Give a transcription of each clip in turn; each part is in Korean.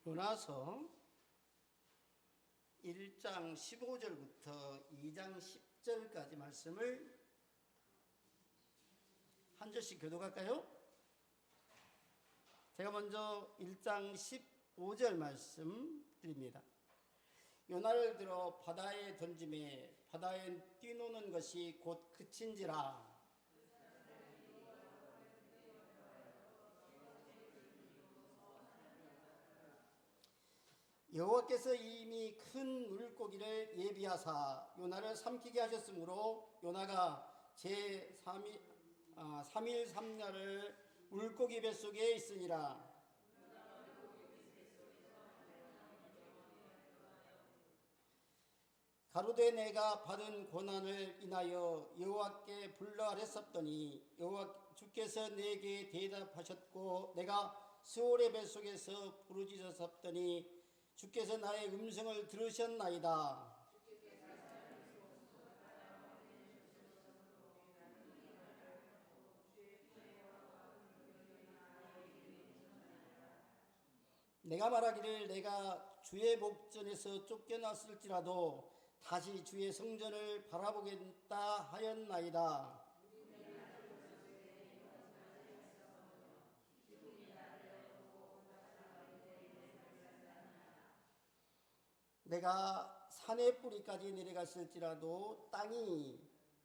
요나서 1장 15절부터 2장 10절까지 말씀을 한 절씩 교독할까요? 제가 먼저 1장 15절 말씀 드립니다. 요나를 들어 바다에 던짐에 바다에 뛰노는 것이 곧 그친지라. 여호와께서 이미 큰 물고기를 예비하사 요나를 삼키게 하셨으므로 요나가 제 3일 3날을 물고기 뱃속에 있으니라. 가로되 내가 받은 고난을 인하여 여호와께 불러 아뢰었더니 여호와 주께서 내게 대답하셨고 내가 스올의 뱃속에서 부르짖었더니 주께서 나의 음성을 들으셨나이다. 내가 말하기를 내가 주의 목전에서 쫓겨났을지라도 다시 주의 성전을 바라보겠다 하였나이다. 내가 산의 뿌리까지 내려갔을지라도 땅이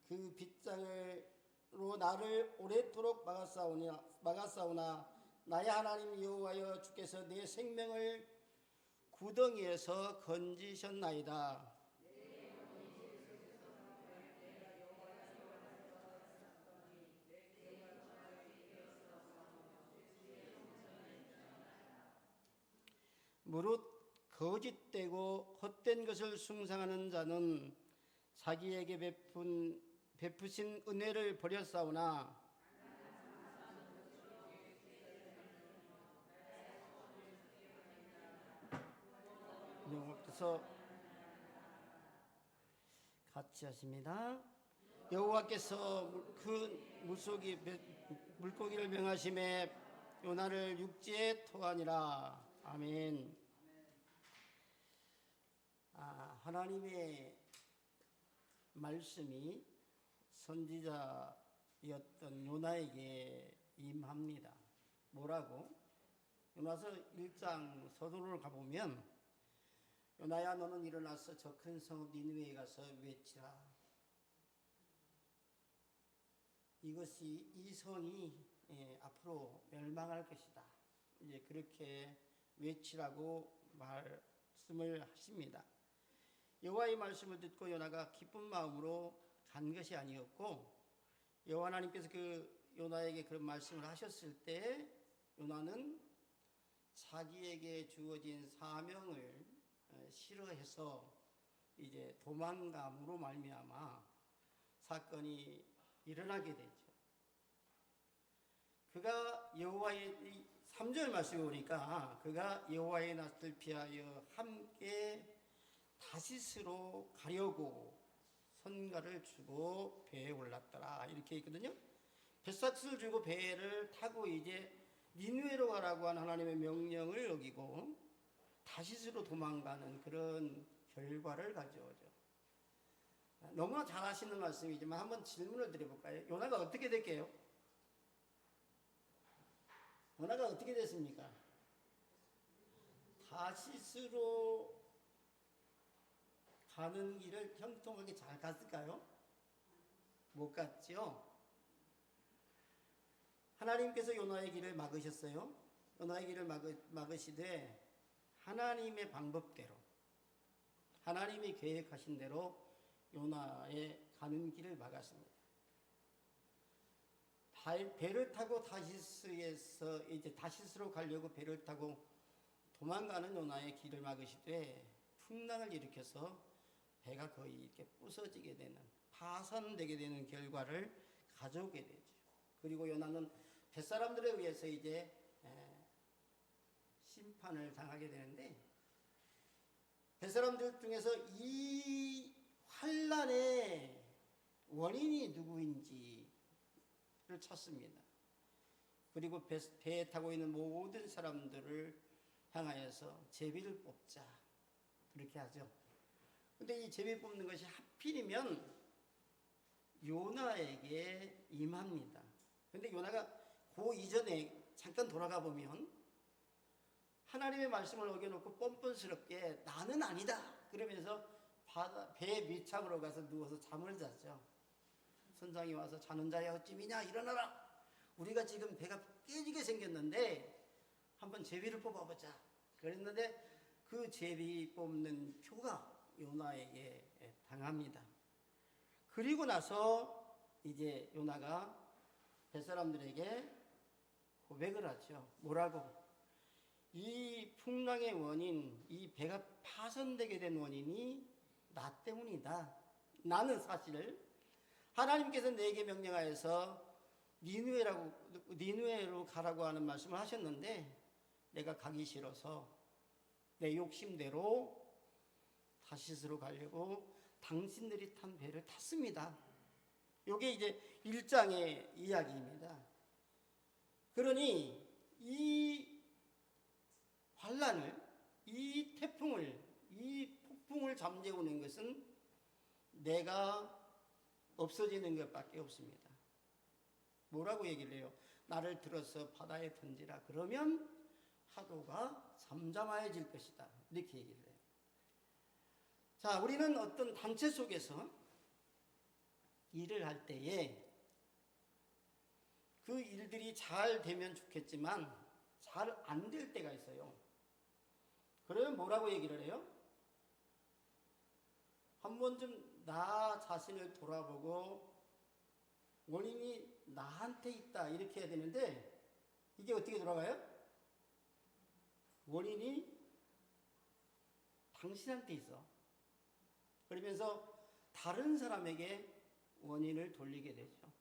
그 빗장으로 나를 오랫도록 막았사오나 나의 하나님 여호와여 주께서 내 생명을 구덩이에서 건지셨나이다. 무릇 거짓되고 헛된 것을 숭상하는 자는 자기에게 베푸신 은혜를 버렸사오나 여호와께서 같이 하십니다. 여호와께서 그 물고기를 명하심에 요나를 육지에 토하니라. 아멘. 하나님의 말씀이 선지자였던 요나에게 임합니다. 뭐라고? 요나서 1장 서두를 가보면 요나야 너는 일어나서 저 큰 성읍 니느웨에 가서 외치라. 이것이 이 성이 앞으로 멸망할 것이다. 이제 그렇게 외치라고 말씀을 하십니다. 여호와의 말씀을 듣고 요나가 기쁜 마음으로 간 것이 아니었고 여호와 하나님께서 그 요나에게 그런 말씀을 하셨을 때 요나는 자기에게 주어진 사명을 싫어해서 이제 도망감으로 말미암아 사건이 일어나게 되죠. 그가 여호와의 3절 말씀에 보니까 그가 여호와의 낯을 피하여 함께 다시스로 가려고 선가를 주고 배에 올랐더라 이렇게 있거든요. 뱃삭스를 주고 배를 타고 이제 니느웨로 가라고 한 하나님의 명령을 어기고 다시스로 도망가는 그런 결과를 가져오죠. 너무나 잘 하시는 말씀이지만 한번 질문을 드려볼까요? 요나가 어떻게 될게요? 요나가 어떻게 됐습니까? 다시스로 가는 길을 형통하게 잘 갔을까요? 못 갔죠? 하나님께서 요나의 길을 막으셨어요. 요나의 길을 막으시되 하나님의 방법대로 하나님이 계획하신 대로 요나의 가는 길을 막았습니다. 배를 타고 다시스에서 이제 다시스로 가려고 배를 타고 도망가는 요나의 길을 막으시되 풍랑을 일으켜서 배가 거의 이렇게 부서지게 되는 파손되게 되는 결과를 가져오게 되죠. 그리고 요나는 뱃사람들에 의해서 이제 심판을 당하게 되는데 뱃사람들 중에서 이 환난의 원인이 누구인지를 찾습니다. 그리고 배에 타고 있는 모든 사람들을 향하여서 제비를 뽑자. 그렇게 하죠. 근데 이 제비 뽑는 것이 하필이면 요나에게 임합니다. 근데 요나가 그 이전에 잠깐 돌아가 보면 하나님의 말씀을 어겨놓고 뻔뻔스럽게 나는 아니다 그러면서 배 밑창으로 가서 누워서 잠을 잤죠. 선장이 와서 자는 자야 어찌미냐 일어나라. 우리가 지금 배가 깨지게 생겼는데 한번 제비를 뽑아보자. 그랬는데 그 제비 뽑는 표가 요나에게 당합니다. 그리고 나서 이제 요나가 뱃사람들에게 고백을 하죠. 뭐라고? 이 풍랑의 원인, 이 배가 파손되게 된 원인이 나 때문이다. 나는 사실 하나님께서 내게 명령하여서 니느웨로 가라고 하는 말씀을 하셨는데 내가 가기 싫어서 내 욕심대로 다시스로 가려고 당신들이 탄 배를 탔습니다. 이게 이제 1장의 이야기입니다. 그러니 이 환란을, 이 태풍을, 이 폭풍을 잠재우는 것은 내가 없어지는 것밖에 없습니다. 뭐라고 얘기를 해요? 나를 들어서 바다에 던지라. 그러면 파도가 잠잠해질 것이다. 이렇게 얘기를 해요. 자, 우리는 어떤 단체 속에서 일을 할 때에 그 일들이 잘 되면 좋겠지만 잘 안 될 때가 있어요. 그러면 뭐라고 얘기를 해요? 한 번쯤 나 자신을 돌아보고 원인이 나한테 있다 이렇게 해야 되는데 이게 어떻게 돌아가요? 원인이 당신한테 있어. 그러면서 다른 사람에게 원인을 돌리게 되죠.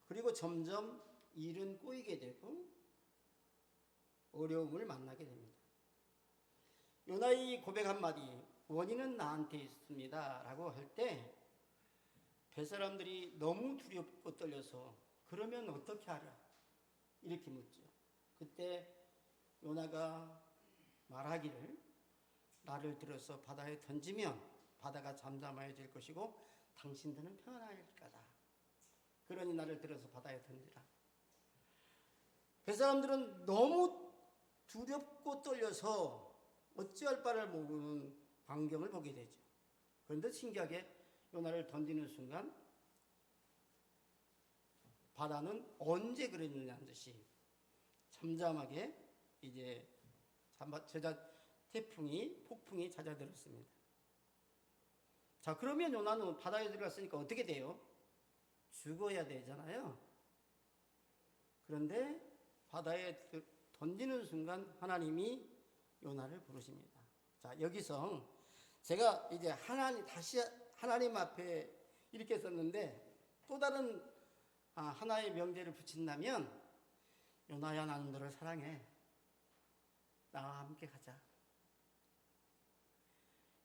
그리고 점점 일은 꼬이게 되고 어려움을 만나게 됩니다. 요나의 고백 한마디, 원인은 나한테 있습니다 라고 할 때 뱃사람들이 너무 두렵고 떨려서 그러면 어떻게 하랴? 이렇게 묻죠. 그때 요나가 말하기를 나를 들어서 바다에 던지면 바다가 잠잠해질 것이고 당신들은 평안할 거다. 그러니 나를 들어서 바다에 던지라. 뱃사람들은 너무 두렵고 떨려서 어찌할 바를 모르는 광경을 보게 되죠. 그런데 신기하게 요나를 던지는 순간 바다는 언제 그랬느냐는 듯이 잠잠하게 이제 폭풍이 잦아들었습니다. 자, 그러면 요나는 바다에 들어갔으니까 어떻게 돼요? 죽어야 되잖아요. 그런데 바다에 던지는 순간 하나님이 요나를 부르십니다. 자, 여기서 제가 이제 다시 하나님 앞에 이렇게 썼는데 또 다른 하나의 명제를 붙인다면 요나야 나는 너를 사랑해. 나와 함께 가자.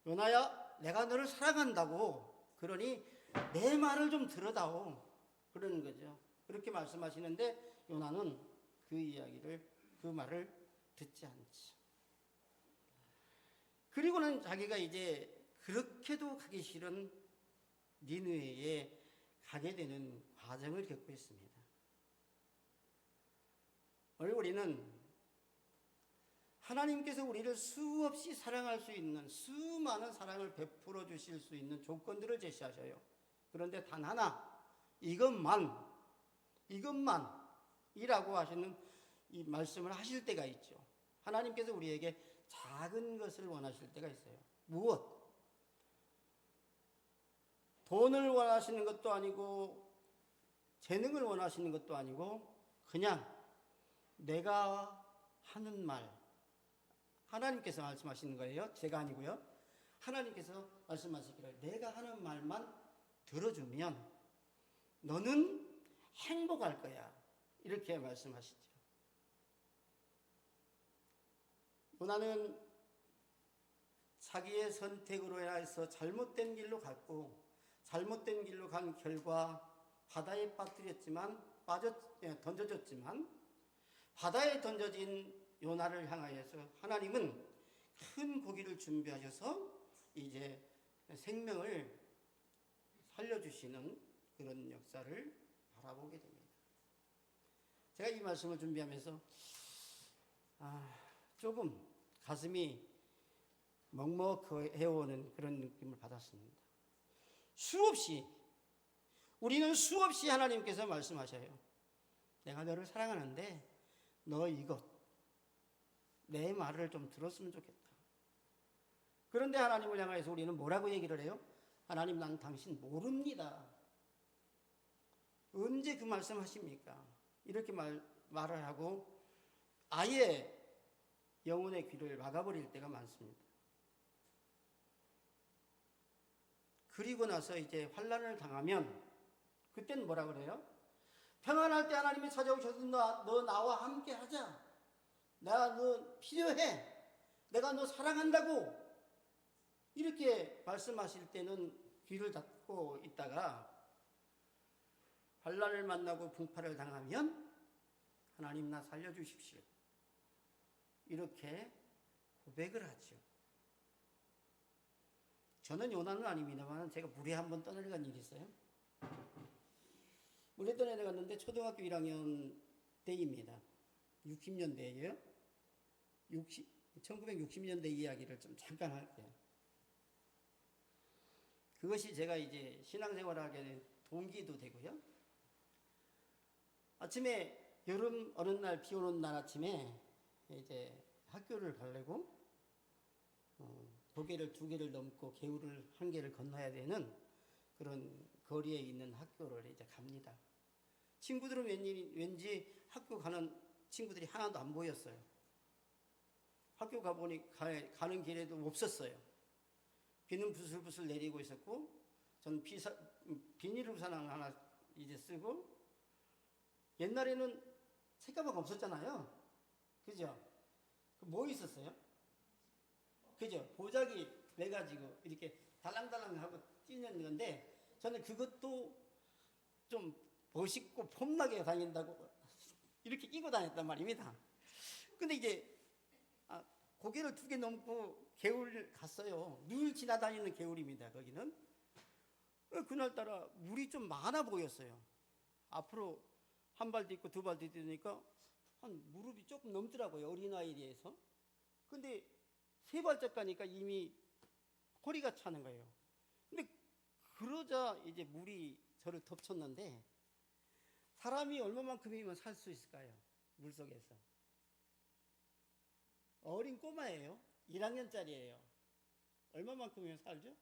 요나야 내가 너를 사랑한다고. 그러니 내 말을 좀 들어다오. 그러는 거죠. 그렇게 말씀하시는데 요나는 그 말을 듣지 않죠. 그리고는 자기가 이제 그렇게도 가기 싫은 니느웨에 가게 되는 과정을 겪고 있습니다. 오늘 우리는 하나님께서 우리를 수없이 사랑할 수 있는 수많은 사랑을 베풀어 주실 수 있는 조건들을 제시하셔요. 그런데 단 하나 이것만이라고 하시는 이 말씀을 하실 때가 있죠. 하나님께서 우리에게 작은 것을 원하실 때가 있어요. 무엇? 돈을 원하시는 것도 아니고 재능을 원하시는 것도 아니고 그냥 내가 하는 말, 하나님께서 말씀하시는 거예요. 제가 아니고요. 하나님께서 말씀하시기를 내가 하는 말만 들어주면 너는 행복할 거야. 이렇게 말씀하시죠. 요나는 자기의 선택으로 인해서 잘못된 길로 갔고 잘못된 길로 간 결과 바다에 던져졌지만 바다에 던져진 요나를 향하여서 하나님은 큰 고기를 준비하셔서 이제 생명을 살려주시는 그런 역사를 바라보게 됩니다. 제가 이 말씀을 준비하면서 조금 가슴이 먹먹해오는 그런 느낌을 받았습니다. 우리는 수없이 하나님께서 말씀하셔요. 내가 너를 사랑하는데 너 이것 내 말을 좀 들었으면 좋겠다. 그런데 하나님을 향해서 우리는 뭐라고 얘기를 해요? 하나님, 난 당신 모릅니다. 언제 그 말씀하십니까? 이렇게 말을 하고 아예 영혼의 귀를 막아버릴 때가 많습니다. 그리고 나서 이제 환난을 당하면 그때는 뭐라 그래요? 평안할 때 하나님이 찾아오셔서 너 나와 함께 하자. 내가 너 필요해. 내가 너 사랑한다고. 이렇게 말씀하실 때는 귀를 닫고 있다가 환난을 만나고 풍파를 당하면 하나님 나 살려주십시오. 이렇게 고백을 하죠. 저는 요나는 아닙니다만 제가 물에 한번 떠내려간 일이 있어요. 물에 떠내려갔는데 초등학교 1학년 때입니다. 60년대예요. 1960년대 이야기를 좀 잠깐 할게요. 그것이 제가 이제 신앙생활을 하게 된 동기도 되고요. 아침에 여름 어느 날 비 오는 날 아침에 이제 학교를 가려고 도계를 2개를 넘고 개울을 1개를 건너야 되는 그런 거리에 있는 학교를 이제 갑니다. 친구들은 왠지 학교 가는 친구들이 하나도 안 보였어요. 학교 가보니 가는 길에도 없었어요. 비는 부슬부슬 내리고 있었고, 전 비닐 우산 하나 이제 쓰고, 옛날에는 책가방 없었잖아요. 그죠? 뭐 있었어요? 그죠? 보자기 매가지고 이렇게 달랑달랑 하고 뛰는 건데, 저는 그것도 좀 멋있고 폼나게 다닌다고 이렇게 끼고 다녔단 말입니다. 근데 이제 고개를 2개 넘고 개울을 갔어요. 늘 지나다니는 개울입니다. 거기는. 그날따라 물이 좀 많아 보였어요. 앞으로 한 발 딛고 2발 딛으니까 한 무릎이 조금 넘더라고요. 어린아이에 비해서. 근데 3발짝 가니까 이미 허리가 차는 거예요. 근데 그러자 이제 물이 저를 덮쳤는데, 사람이 얼마만큼이면 살 수 있을까요? 물속에서. 어린 꼬마예요. 1학년짜리예요. 얼마만큼이면 살죠?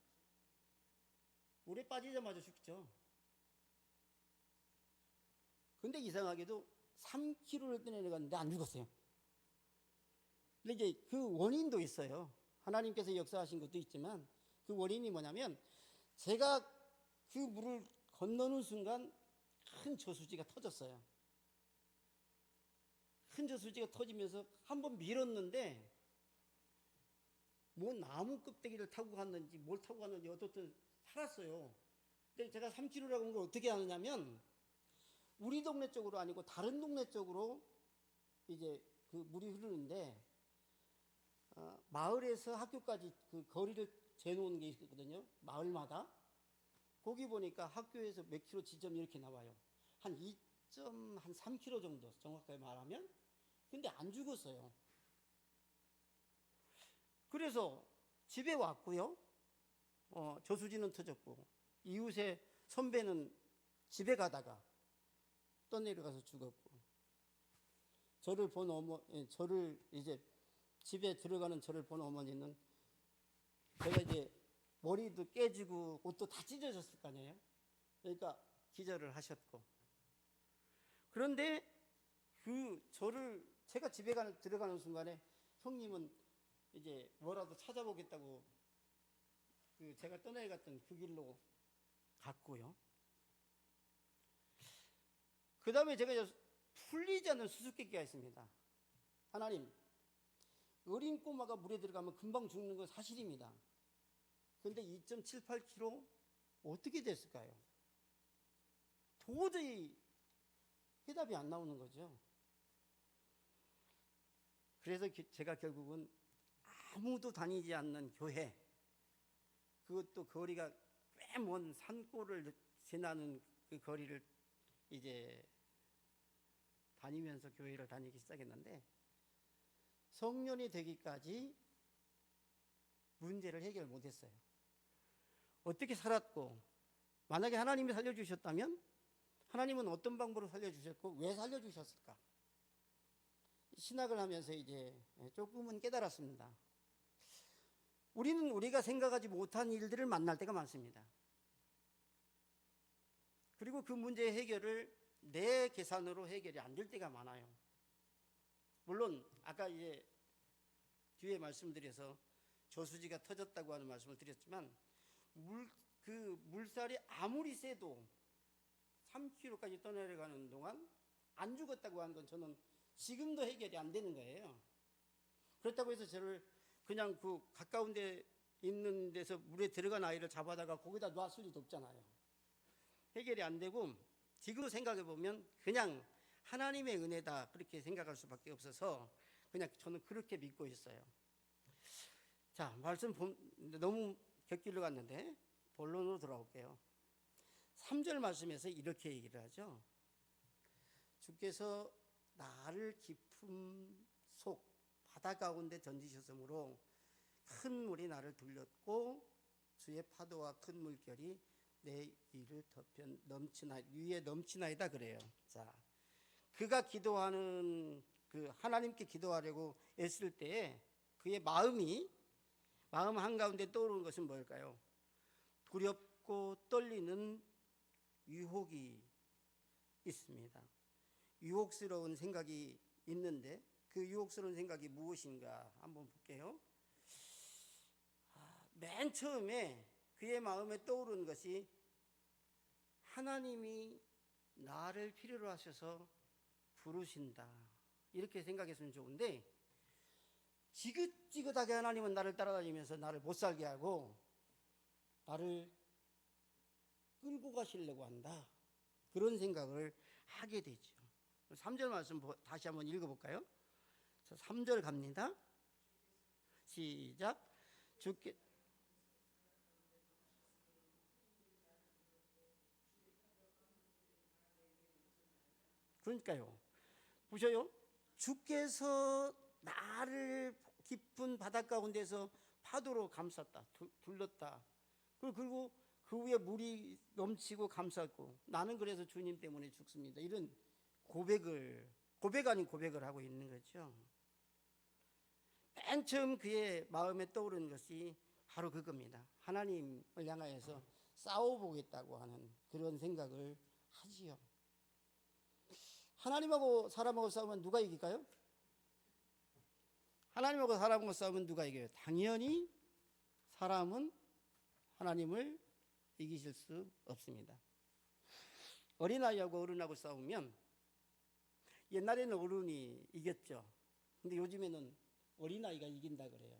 물에 빠지자마자 죽죠. 근데 이상하게도 3km를 떠내려갔는데 안 죽었어요. 근데 이제 그 원인도 있어요. 하나님께서 역사하신 것도 있지만 그 원인이 뭐냐면, 제가 그 물을 건너는 순간 큰 저수지가 터졌어요. 큰 저수지가 터지면서 한번 밀었는데, 뭐 나무 껍데기를 타고 갔는지 뭘 타고 갔는지 어떻든 살았어요. 근데 제가 3km라고 한 걸 어떻게 아느냐면, 우리 동네 쪽으로 아니고 다른 동네 쪽으로 이제 그 물이 흐르는데, 마을에서 학교까지 그 거리를 재놓은 게 있거든요. 마을마다. 거기 보니까 학교에서 몇 킬로 지점이 이렇게 나와요. 한 2.3km 정도 정확하게 말하면. 근데 안 죽었어요. 그래서 집에 왔고요. 저수지는 터졌고, 이웃의 선배는 집에 가다가 떠내려가서 죽었고, 저를 이제 집에 들어가는 저를 본 어머니는, 제가 이제 머리도 깨지고 옷도 다 찢어졌을 거 아니에요. 그러니까 기절을 하셨고, 그런데 제가 집에 들어가는 순간에 형님은 이제 뭐라도 찾아보겠다고 제가 떠내려갔던 그 길로 갔고요. 그 다음에 제가 풀리지 않는 수수께끼가 있습니다. 하나님, 어린 꼬마가 물에 들어가면 금방 죽는 건 사실입니다. 근데 2.78km 어떻게 됐을까요? 도저히 해답이 안 나오는 거죠. 그래서 제가 결국은 아무도 다니지 않는 교회, 그것도 거리가 꽤 먼 산골을 지나는 그 거리를 이제 다니면서 교회를 다니기 시작했는데, 성년이 되기까지 문제를 해결 못했어요. 어떻게 살았고, 만약에 하나님이 살려주셨다면 하나님은 어떤 방법으로 살려주셨고 왜 살려주셨을까? 신학을 하면서 이제 조금은 깨달았습니다. 우리는 우리가 생각하지 못한 일들을 만날 때가 많습니다. 그리고 그 문제의 해결을 내 계산으로 해결이 안 될 때가 많아요. 물론 아까 이제 뒤에 말씀드려서 저수지가 터졌다고 하는 말씀을 드렸지만, 그 물살이 아무리 세도 3km까지 떠내려가는 동안 안 죽었다고 하는 건 저는 지금도 해결이 안 되는 거예요. 그렇다고 해서 저를 그냥 그 가까운 데 있는 데서 물에 들어간 아이를 잡아다가 거기다 놨을 리도 없잖아요. 해결이 안 되고, 지금 생각해 보면 그냥 하나님의 은혜다 그렇게 생각할 수밖에 없어서 그냥 저는 그렇게 믿고 있어요. 자, 말씀 너무 곁길로 갔는데 본론으로 돌아올게요. 3절 말씀에서 이렇게 얘기를 하죠. 주께서 나를 깊음 속 바다 가운데 던지셨으므로 큰 물이 나를 들렸고 주의 파도와 큰 물결이 내 위를 덮여 위에 넘치나이다 그래요. 자, 그가 기도하는 그 하나님께 기도하려고 애쓸 때에 그의 마음 한가운데 떠오르는 것은 뭘까요? 두렵고 떨리는 유혹이 있습니다. 유혹스러운 생각이 있는데 그 유혹스러운 생각이 무엇인가 한번 볼게요. 맨 처음에 그의 마음에 떠오르는 것이 하나님이 나를 필요로 하셔서 부르신다, 이렇게 생각했으면 좋은데, 지긋지긋하게 하나님은 나를 따라다니면서 나를 못 살게 하고 나를 끌고 가시려고 한다, 그런 생각을 하게 되죠. 3절 말씀 다시 한번 읽어볼까요? 3절 갑니다. 시작. 그러니까요, 보셔요. 주께서 나를 깊은 바닷 가운데서 파도로 감쌌다, 둘렀다. 그리고 그 위에 물이 넘치고 감쌌고 나는 그래서 주님 때문에 죽습니다, 이런 고백 아닌 고백을 하고 있는 거죠. 맨 처음 그의 마음에 떠오르는 것이 바로 그겁니다. 하나님을 향하여서 싸워보겠다고 하는 그런 생각을 하지요. 하나님하고 사람하고 싸우면 누가 이길까요? 하나님하고 사람하고 싸우면 누가 이겨요? 당연히 사람은 하나님을 이기실 수 없습니다. 어린아이하고 어른하고 싸우면 옛날에는 어른이 이겼죠. 근데 요즘에는 어린아이가 이긴다 그래요.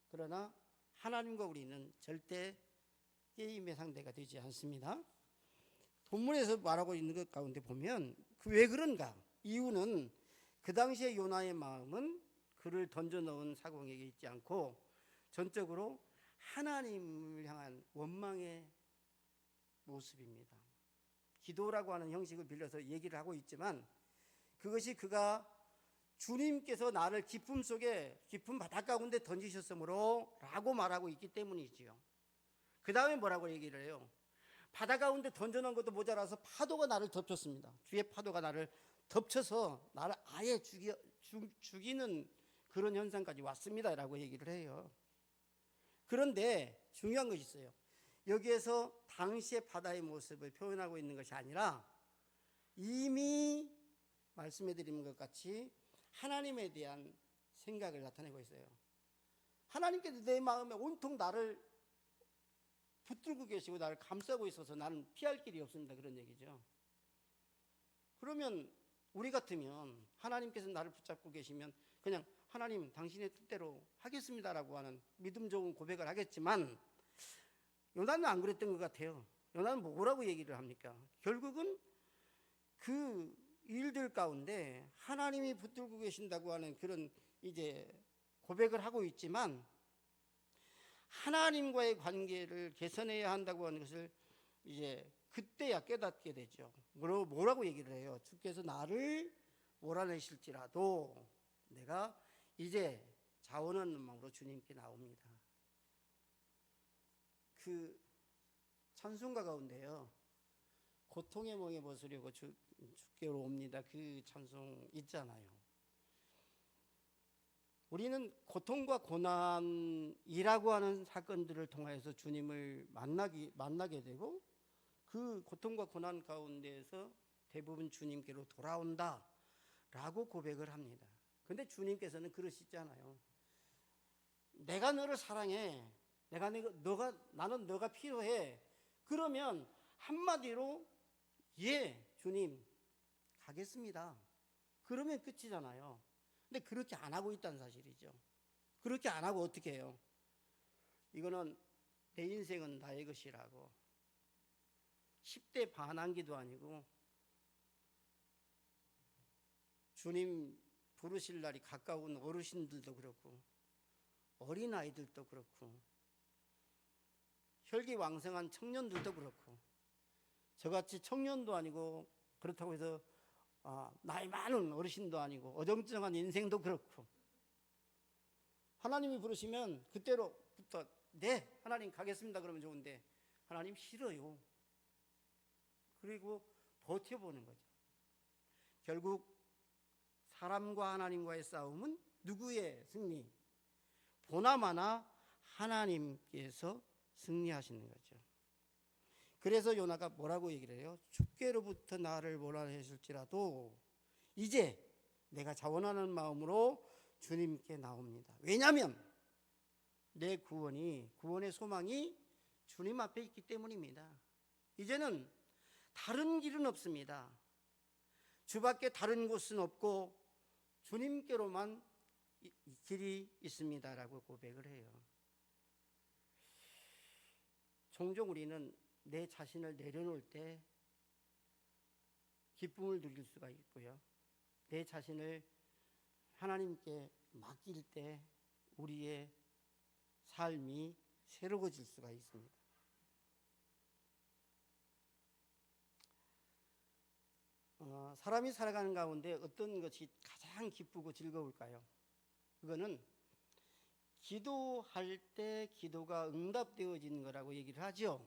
그러나 하나님과 우리는 절대 게임의 상대가 되지 않습니다. 본문에서 말하고 있는 것 가운데 보면 왜 그런가? 이유는 그 당시에 요나의 마음은 그를 던져넣은 사공에게 있지 않고 전적으로 하나님을 향한 원망의 모습입니다. 기도라고 하는 형식을 빌려서 얘기를 하고 있지만 그것이 그가 주님께서 나를 깊음 속에 깊은 바닷 가운데 던지셨으므로 라고 말하고 있기 때문이지요. 그 다음에 뭐라고 얘기를 해요? 바다 가운데 던져놓은 것도 모자라서 파도가 나를 덮쳤습니다. 주의 파도가 나를 덮쳐서 나를 아예 죽이는 그런 현상까지 왔습니다 라고 얘기를 해요. 그런데 중요한 것이 있어요. 여기에서 당시의 바다의 모습을 표현하고 있는 것이 아니라 이미 말씀해 드린 것 같이 하나님에 대한 생각을 나타내고 있어요. 하나님께서 내 마음에 온통 나를 붙들고 계시고 나를 감싸고 있어서 나는 피할 길이 없습니다, 그런 얘기죠. 그러면 우리 같으면 하나님께서 나를 붙잡고 계시면 그냥 하나님 당신의 뜻대로 하겠습니다라고 하는 믿음 좋은 고백을 하겠지만 요나는 안 그랬던 것 같아요. 요나는 뭐라고 얘기를 합니까? 결국은 그 일들 가운데 하나님이 붙들고 계신다고 하는 그런 이제 고백을 하고 있지만 하나님과의 관계를 개선해야 한다고 하는 것을 이제 그때야 깨닫게 되죠. 뭐라고 얘기를 해요? 주께서 나를 몰아내실지라도 내가 이제 자원하는 마음으로 주님께 나옵니다. 그 찬송가 가운데요, 고통의 멍에 벗으려고 주께로 옵니다. 그 찬송 있잖아요. 우리는 고통과 고난이라고 하는 사건들을 통해서 주님을 만나게 되고 그 고통과 고난 가운데에서 대부분 주님께로 돌아온다 라고 고백을 합니다. 근데 주님께서는 그러시잖아요. 내가 너를 사랑해. 나는 너가 필요해. 그러면 한마디로 예, 주님 가겠습니다. 그러면 끝이잖아요. 근데 그렇게 안 하고 있다는 사실이죠. 그렇게 안 하고 어떻게 해요? 이거는 내 인생은 나의 것이라고 10대 반항기도 아니고 주님 부르실 날이 가까운 어르신들도 그렇고 어린아이들도 그렇고 혈기왕성한 청년들도 그렇고 저같이 청년도 아니고 그렇다고 해서 나이 많은 어르신도 아니고 어정쩡한 인생도 그렇고 하나님이 부르시면 그때로부터 네 하나님 가겠습니다 그러면 좋은데 하나님 싫어요. 그리고 버텨보는 거죠. 결국 사람과 하나님과의 싸움은 누구의 승리? 보나마나 하나님께서 승리하시는 거죠. 그래서 요나가 뭐라고 얘기를 해요? 주께로부터 나를 몰아내실지라도 이제 내가 자원하는 마음으로 주님께 나옵니다. 왜냐하면 내 구원의 소망이 주님 앞에 있기 때문입니다. 이제는 다른 길은 없습니다. 주밖에 다른 곳은 없고 주님께로만 길이 있습니다라고 고백을 해요. 종종 우리는 내 자신을 내려놓을 때 기쁨을 누릴 수가 있고요. 내 자신을 하나님께 맡길 때 우리의 삶이 새로워질 수가 있습니다. 사람이 살아가는 가운데 어떤 것이 가장 기쁘고 즐거울까요? 그거는 기도할 때 기도가 응답되어지는 거라고 얘기를 하죠.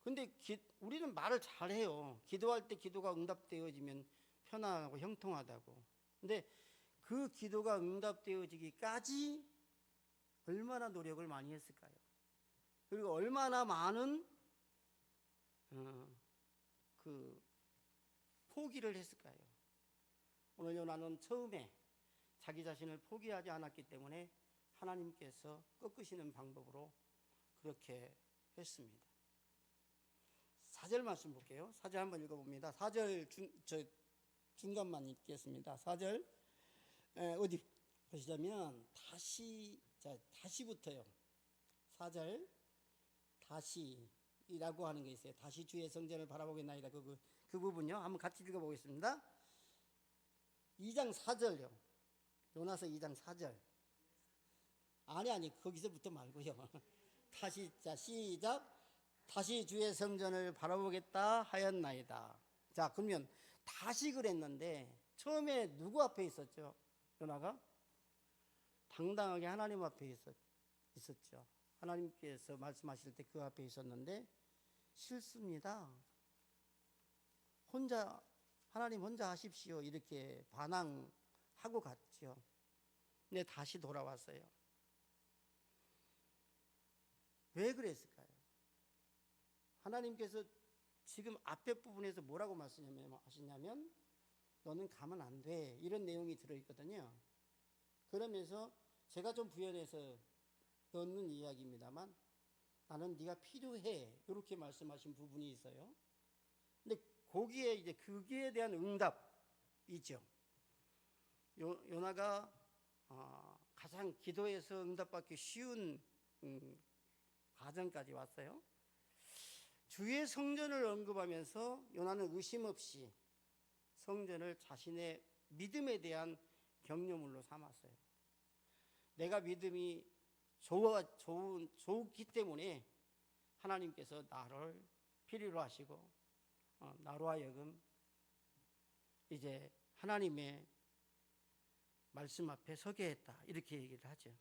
근데 우리는 말을 잘해요. 기도할 때 기도가 응답되어지면 편안하고 형통하다고. 근데 그 기도가 응답되어지기까지 얼마나 노력을 많이 했을까요? 그리고 얼마나 많은 그 포기를 했을까요? 오늘 요나는 처음에 자기 자신을 포기하지 않았기 때문에 하나님께서 꺾으시는 방법으로 그렇게 했습니다. 4절 말씀 볼게요. 4절 한번 읽어봅니다. 4절 중간만 읽겠습니다. 4절 어디 보시자면 다시부터요. 4절 다시라고 하는 게 있어요. 다시 주의 성전을 바라보겠나이다. 그 부분요. 한번 같이 읽어보겠습니다. 2장 4절요. 요나서 2장 4절. 아니 거기서부터 말고요. 다시 시작. 다시 주의 성전을 바라보겠다 하였나이다. 자, 그러면 다시 그랬는데 처음에 누구 앞에 있었죠? 요나가 당당하게 하나님 앞에 있었죠. 하나님께서 말씀하실 때 그 앞에 있었는데 실수입니다. 하나님 혼자 하십시오 이렇게 반항하고 갔죠. 근데 다시 돌아왔어요. 왜 그랬을까요? 하나님께서 지금 앞에 부분에서 뭐라고 말씀하시냐면 너는 가면 안 돼 이런 내용이 들어있거든요. 그러면서 제가 좀 부연해서 넣는 이야기입니다만 나는 네가 필요해 이렇게 말씀하신 부분이 있어요. 근데 거기에 이제 거기에 대한 응답이죠. 요나가 가장 기도에서 응답받기 쉬운 과정까지 왔어요. 주의 성전을 언급하면서 요나는 의심 없이 성전을 자신의 믿음에 대한 격려물로 삼았어요. 내가 믿음이 좋기 때문에 하나님께서 나를 필요로 하시고 나로 하여금 이제 하나님의 말씀 앞에 서게 했다, 이렇게 얘기를 하죠.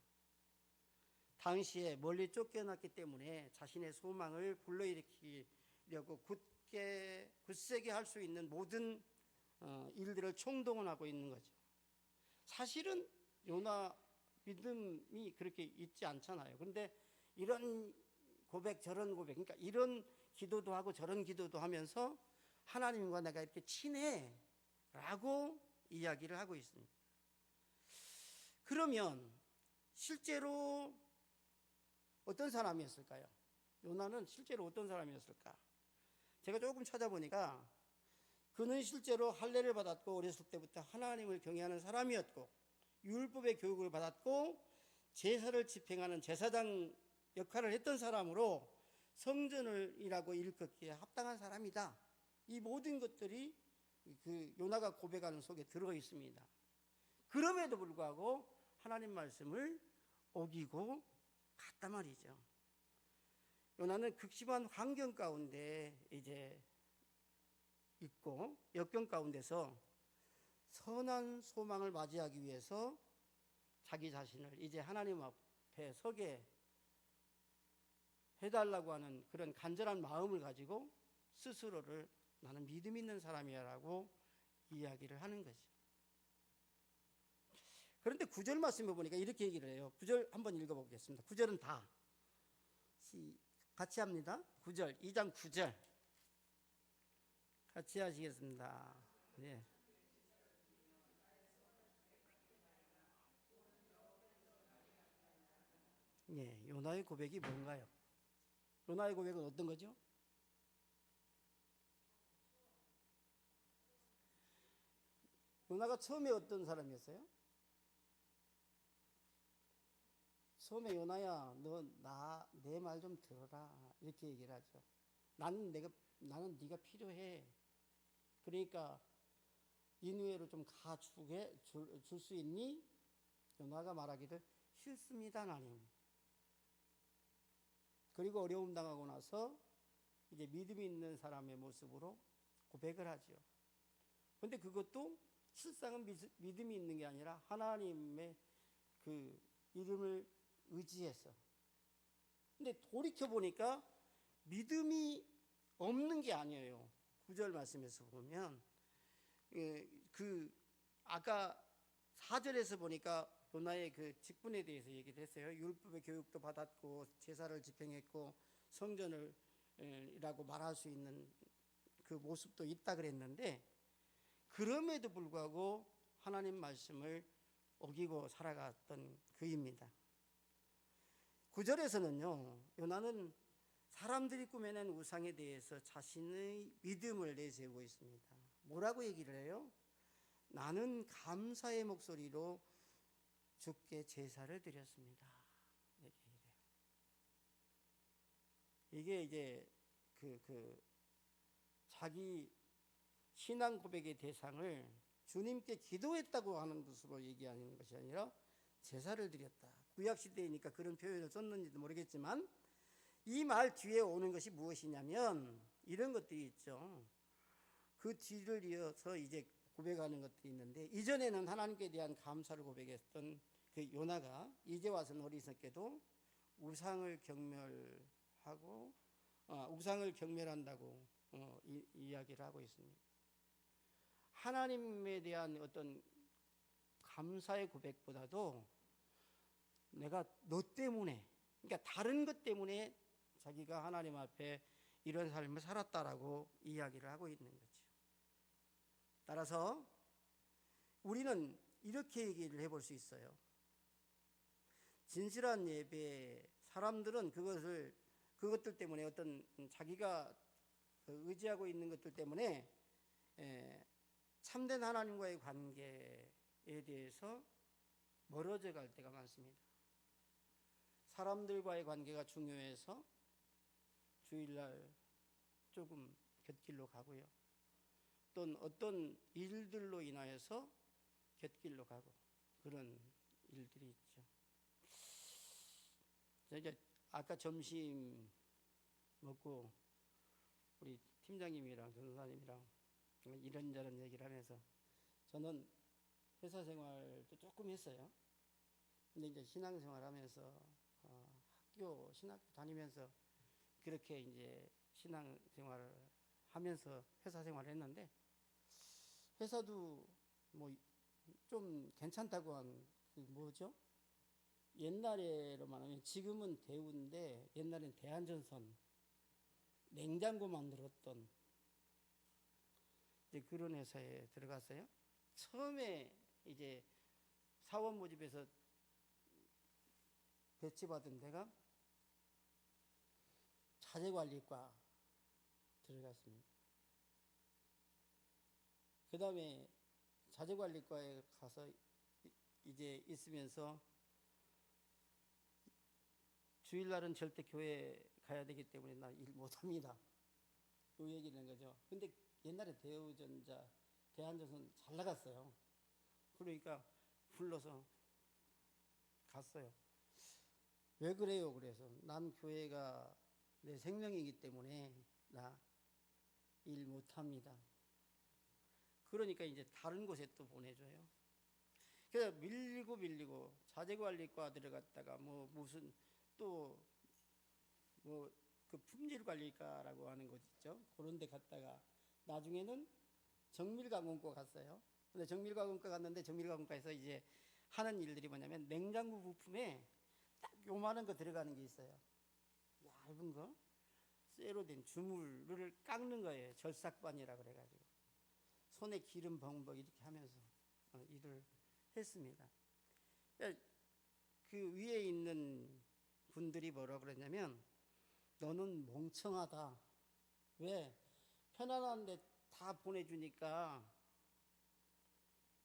당시에 멀리 쫓겨났기 때문에 자신의 소망을 불러일으키려고 굳세게 할 수 있는 모든 일들을 총동원하고 있는 거죠. 사실은 요나 믿음이 그렇게 있지 않잖아요. 그런데 이런 고백 저런 고백, 그러니까 이런 기도도 하고 저런 기도도 하면서 하나님과 내가 이렇게 친해 라고 이야기를 하고 있습니다. 그러면 실제로 어떤 사람이었을까요? 요나는 실제로 어떤 사람이었을까? 제가 조금 찾아보니까 그는 실제로 할례를 받았고 어렸을 때부터 하나님을 경외하는 사람이었고 율법의 교육을 받았고 제사를 집행하는 제사장 역할을 했던 사람으로 성전을이라고 일컫기에 합당한 사람이다. 이 모든 것들이 그 요나가 고백하는 속에 들어 있습니다. 그럼에도 불구하고 하나님 말씀을 어기고 갔단 말이죠. 요나는 극심한 환경 가운데 이제 있고 역경 가운데서 선한 소망을 맞이하기 위해서 자기 자신을 이제 하나님 앞에 서게 해달라고 하는 그런 간절한 마음을 가지고 스스로를 나는 믿음 있는 사람이야 라고 이야기를 하는 거죠. 그런데 9절 말씀을 보니까 이렇게 얘기를 해요. 9절 한번 읽어보겠습니다. 9절은 다 같이 합니다. 9절, 2장 9절 같이 하시겠습니다. 네. 예, 요나의 고백이 뭔가요? 요나의 고백은 어떤 거죠? 요나가 처음에 어떤 사람이었어요? 처음에 요나야, 너 내 말 좀 들어라, 이렇게 얘기를 하죠. 나는 네가 필요해. 그러니까 니느웨로 좀 가주게 줄 수 있니? 요나가 말하기를 싫습니다, 하나님. 그리고 어려움 당하고 나서 이제 믿음이 있는 사람의 모습으로 고백을 하죠. 그런데 그것도 실상은 믿음이 있는 게 아니라 하나님의 그 이름을 의지해서. 근데 돌이켜 보니까 믿음이 없는 게 아니에요. 9절 말씀에서 보면 그 아까 4절에서 보니까 요나의 그 직분에 대해서 얘기를 했어요. 율법의 교육도 받았고 제사를 집행했고 성전을 이라고 말할 수 있는 그 모습도 있다 그랬는데 그럼에도 불구하고 하나님 말씀을 어기고 살아갔던 그입니다. 9절에서는요, 요나는 사람들이 꾸며낸 우상에 대해서 자신의 믿음을 내세우고 있습니다. 뭐라고 얘기를 해요? 나는 감사의 목소리로 주께 제사를 드렸습니다. 얘기해요. 이게 이제 자기 신앙 고백의 대상을 주님께 기도했다고 하는 것으로 얘기하는 것이 아니라 제사를 드렸다. 구약 시대이니까 그런 표현을 썼는지도 모르겠지만 이 말 뒤에 오는 것이 무엇이냐면 이런 것들이 있죠. 그 뒤를 이어서 이제 고백하는 것들이 있는데 이전에는 하나님께 대한 감사를 고백했던 그 요나가 이제 와서는 어리석게도 우상을 경멸한다고 이야기를 하고 있습니다. 하나님에 대한 어떤 감사의 고백보다도 내가 너 때문에, 그러니까 다른 것 때문에 자기가 하나님 앞에 이런 삶을 살았다라고 이야기를 하고 있는 거죠. 따라서 우리는 이렇게 얘기를 해볼 수 있어요. 진실한 예배, 사람들은 그것들 때문에 어떤 자기가 의지하고 있는 것들 때문에 참된 하나님과의 관계에 대해서 멀어져 갈 때가 많습니다. 사람들과의 관계가 중요해서 주일날 조금 곁길로 가고요. 또는 어떤 일들로 인하여서 곁길로 가고 그런 일들이 있죠. 이제 아까 점심 먹고 우리 팀장님이랑 전도사님이랑 이런저런 얘기를 하면서 저는 회사 생활도 조금 했어요. 근데 이제 신앙생활 하면서 신학교 다니면서 그렇게 이제 신앙생활을 하면서 회사 생활을 했는데 회사도 뭐 좀 괜찮다고 한 그 뭐죠? 옛날에로 말하면 지금은 대우인데 옛날엔 대한전선 냉장고 만들었던 이제 그런 회사에 들어갔어요. 처음에 이제 사원 모집에서 배치받은 데가 자재관리과 들어갔습니다. 그 다음에 자재관리과에 가서 이제 있으면서 주일날은 절대 교회 가야 되기 때문에 나 일 못합니다. 그 얘기를 한 거죠. 근데 옛날에 대우전자, 대한전선 잘 나갔어요. 그러니까 불러서 갔어요. 왜 그래요? 그래서 난 교회가 내 생명이기 때문에 나 일 못합니다. 그러니까 이제 다른 곳에 또 보내줘요. 그래서 밀리고 자재관리과 들어갔다가 뭐 무슨 또 뭐 그 품질관리과라고 하는 곳 있죠. 그런 데 갔다가 나중에는 정밀가공과 갔어요. 근데 정밀가공과 갔는데 정밀가공과에서 이제 하는 일들이 뭐냐면 냉장고 부품에 딱 요만한 거 들어가는 게 있어요. 얇은 거 쇠로 된 주물을 깎는 거예요. 절삭반이라 그래가지고 손에 기름 벙벅 이렇게 하면서 일을 했습니다. 그러니까 그 위에 있는 분들이 뭐라 그랬냐면 너는 멍청하다. 왜? 편안한데 다 보내주니까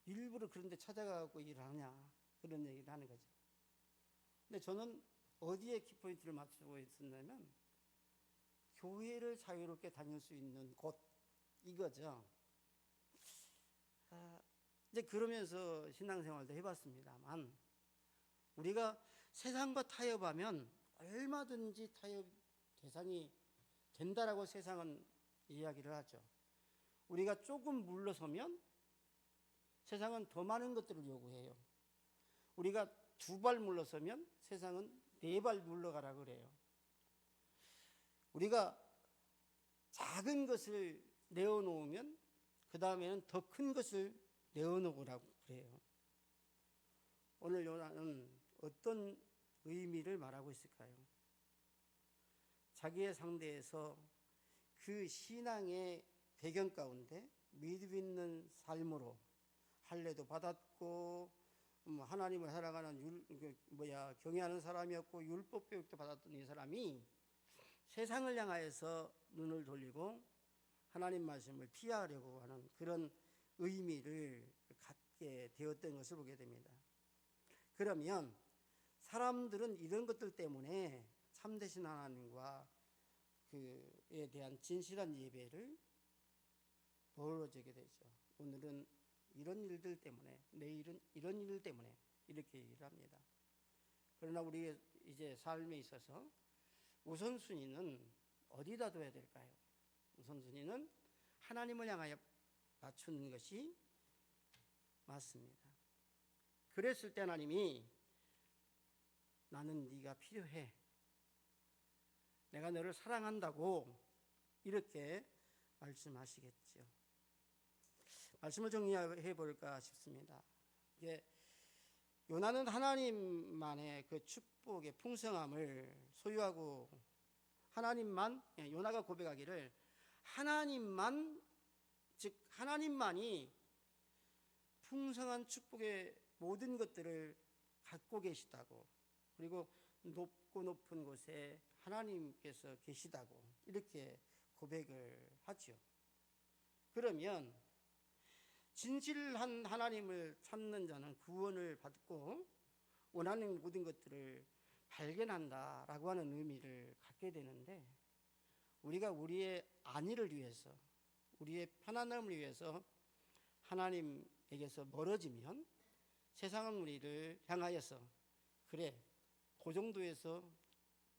일부러 그런 데 찾아가고 일하냐 그런 얘기를 하는 거죠. 근데 저는 어디에 키포인트를 맞추고 있었냐면 교회를 자유롭게 다닐 수 있는 곳 이거죠. 이제 그러면서 신앙생활도 해봤습니다만 우리가 세상과 타협하면 얼마든지 타협 대상이 된다라고 세상은 이야기를 하죠. 우리가 조금 물러서면 세상은 더 많은 것들을 요구해요. 우리가 두 발 물러서면 세상은 네 발 물러가라 그래요. 우리가 작은 것을 내어놓으면 그 다음에는 더 큰 것을 내어놓으라고 그래요. 오늘 요나는 어떤 의미를 말하고 있을까요? 자기의 상대에서 그 신앙의 배경 가운데 믿음 있는 삶으로 할례도 받았고 하나님을 사랑하는 경외하는 사람이었고 율법 교육도 받았던 이 사람이 세상을 향하여서 눈을 돌리고 하나님 말씀을 피하려고 하는 그런 의미를 갖게 되었던 것을 보게 됩니다. 그러면 사람들은 이런 것들 때문에 참되신 하나님과 그에 대한 진실한 예배를 멀어지게 되죠. 오늘은 이런 일들 때문에, 내일은 이런 일 때문에 이렇게 일을 합니다. 그러나 우리의 이제 삶에 있어서 우선순위는 어디다 둬야 될까요? 우선순위는 하나님을 향하여 맞추는 것이 맞습니다. 그랬을 때 하나님이 나는 네가 필요해. 내가 너를 사랑한다고 이렇게 말씀하시겠죠. 말씀을 정리해 볼까 싶습니다. 이게 요나는 하나님만의 그 축복의 풍성함을 소유하고 하나님만 요나가 고백하기를 하나님만 즉 하나님만이 풍성한 축복의 모든 것들을 갖고 계시다고 그리고 높고 높은 곳에 하나님께서 계시다고 이렇게 고백을 하죠. 그러면 진실한 하나님을 찾는 자는 구원을 받고 원하는 모든 것들을 발견한다라고 하는 의미를 갖게 되는데 우리가 우리의 안위를 위해서 우리의 편안함을 위해서 하나님에게서 멀어지면 세상은 우리를 향하여서 그래, 그 정도에서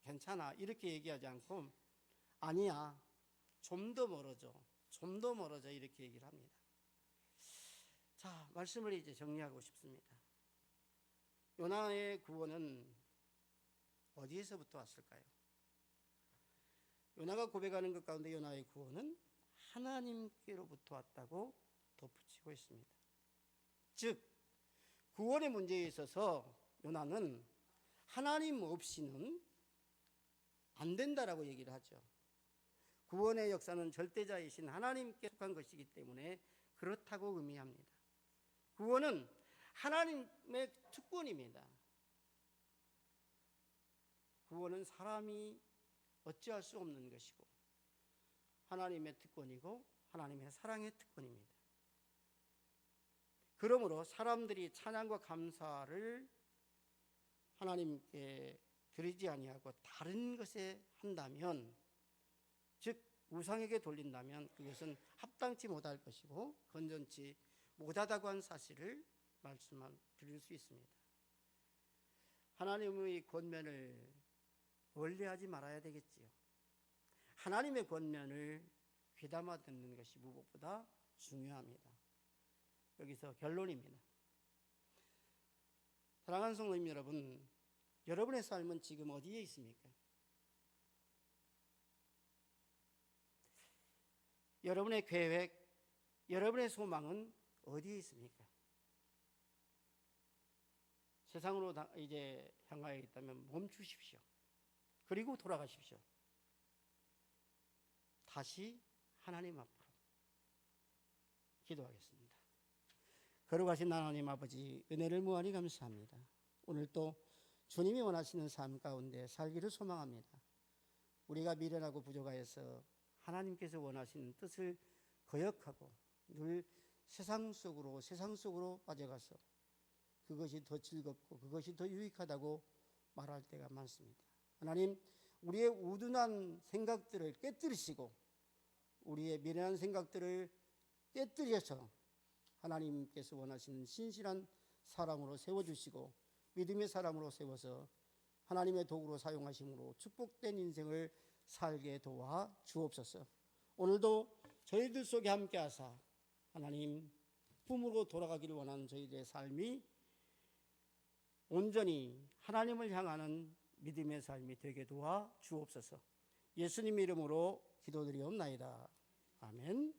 괜찮아 이렇게 얘기하지 않고 아니야, 좀 더 멀어져, 좀 더 멀어져 이렇게 얘기를 합니다. 자, 말씀을 이제 정리하고 싶습니다. 요나의 구원은 어디에서부터 왔을까요? 요나가 고백하는 것 가운데 요나의 구원은 하나님께로부터 왔다고 덧붙이고 있습니다. 즉, 구원의 문제에 있어서 요나는 하나님 없이는 안 된다라고 얘기를 하죠. 구원의 역사는 절대자이신 하나님께 속한 것이기 때문에 그렇다고 의미합니다. 구원은 하나님의 특권입니다. 구원은 사람이 어찌할 수 없는 것이고 하나님의 특권이고 하나님의 사랑의 특권입니다. 그러므로 사람들이 찬양과 감사를 하나님께 드리지 아니하고 다른 것에 한다면, 즉 우상에게 돌린다면 그것은 합당치 못할 것이고 건전치 못하다고 한 사실을 말씀드릴 수 있습니다. 하나님의 권면을 멀리하지 말아야 되겠지요. 하나님의 권면을 귀담아 듣는 것이 무엇보다 중요합니다. 여기서 결론입니다. 사랑하는 성도님 여러분, 여러분의 삶은 지금 어디에 있습니까? 여러분의 계획, 여러분의 소망은 어디에 있습니까? 세상으로 이제 향하여 있다면 멈추십시오. 그리고 돌아가십시오. 다시 하나님 앞으로 기도하겠습니다. 거룩하신 하나님 아버지, 은혜를 무한히 감사합니다. 오늘 또 주님이 원하시는 삶 가운데 살기를 소망합니다. 우리가 미련하고 부족하여서 하나님께서 원하시는 뜻을 거역하고 늘 세상 속으로 빠져가서 그것이 더 즐겁고 그것이 더 유익하다고 말할 때가 많습니다. 하나님, 우리의 우둔한 생각들을 깨뜨리시고 우리의 미련한 생각들을 깨뜨려서 하나님께서 원하시는 신실한 사람으로 세워주시고 믿음의 사람으로 세워서 하나님의 도구로 사용하심으로 축복된 인생을 살게 도와 주옵소서. 오늘도 저희들 속에 함께 하사 하나님 품으로 돌아가기를 원하는 저희들의 삶이 온전히 하나님을 향하는 믿음의 삶이 되게 도와 주옵소서. 예수님 이름으로 기도드리옵나이다. 아멘.